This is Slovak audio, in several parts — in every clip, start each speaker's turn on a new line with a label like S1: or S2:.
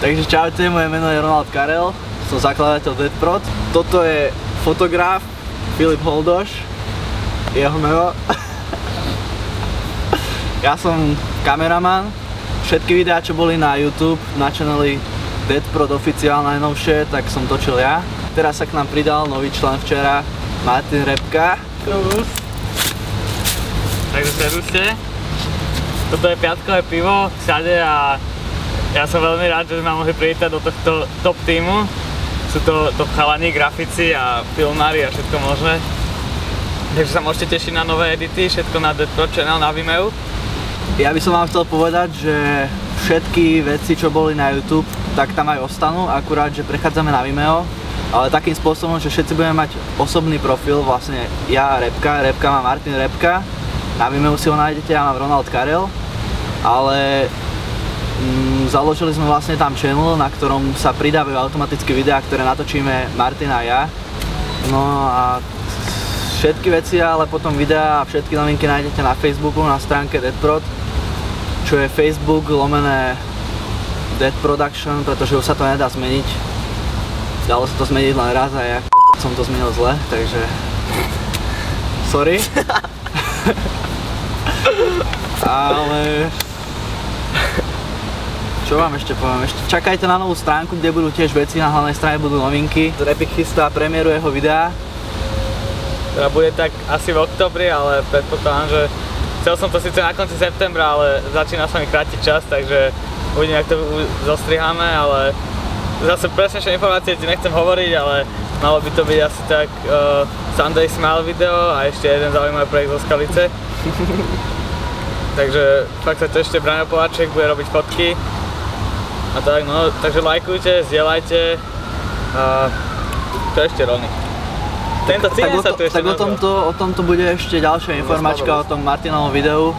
S1: Takže čaute, moje meno je Ronald Karel, som zakladateľ Deadprod. Toto je fotograf Filip Holdoš, jeho meno. Ja som kameraman, všetky videá, čo boli na YouTube, na channeli Deadprod oficiál najnovšie, tak som točil ja. Teraz sa k nám pridal nový člen včera, Martin Repka.
S2: Takže servuste. Toto je piatkové pivo všade a ja som veľmi rád, že sme mohli privítať do tohto top týmu. Sú to top chalani, grafici a filmári a všetko možné. Takže sa môžete tešiť na nové edity, všetko na Deadprod channel, na Vimeu.
S1: Ja by som vám chcel povedať, že všetky veci, čo boli na YouTube, tak tam aj ostanú, akurát, že prechádzame na Vimeo. Ale takým spôsobom, že všetci budeme mať osobný profil, vlastne ja Repka, Repka má Martin Repka. Na Vimeu si ho nájdete, ja mám Ronald Karel. Ale založili sme vlastne tam channel, na ktorom sa pridávajú automaticky videá, ktoré natočíme Martin a ja. No a všetky veci, ale potom videá a všetky novinky nájdete na Facebooku, na stránke Deadprod, čo je Facebook/Dead Production, pretože už sa to nedá zmeniť. Dalo sa to zmeniť len raz a ja som to zmenil zle, takže sorry. Ale čo vám ešte poviem? Čakajte na novú stránku, kde budú tiež veci, na hlavnej strane budú novinky. Repik chystá premiéru jeho videa.
S2: Teda bude tak asi v oktobri, ale predpokladám, že chcel som to síce na konci septembra, ale začína sa mi krátiť čas, takže uvidím, jak to zostriháme, ale zase presnejšie informácie ti nechcem hovoriť, ale malo by to byť asi tak Sunday Smile video a ešte jeden zaujímavý projekt zo Skalice. Takže fakt sa to ešte Braňo Poláček bude robiť fotky. A tak no, takže lajkujte, zdieľajte a čo ešte Rony? Tento týždeň sa tu ešte
S1: nazval. O tomto bude ešte ďalšia informáčka o tom Martinovom videu,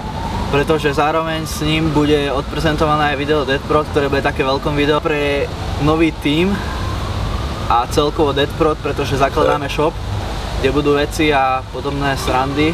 S1: pretože zároveň s ním bude odprezentované aj video Deadprod, ktoré bude také veľkom video pre nový tím a celkovo Deadprod, pretože zakladáme shop, kde budú veci a podobné srandy.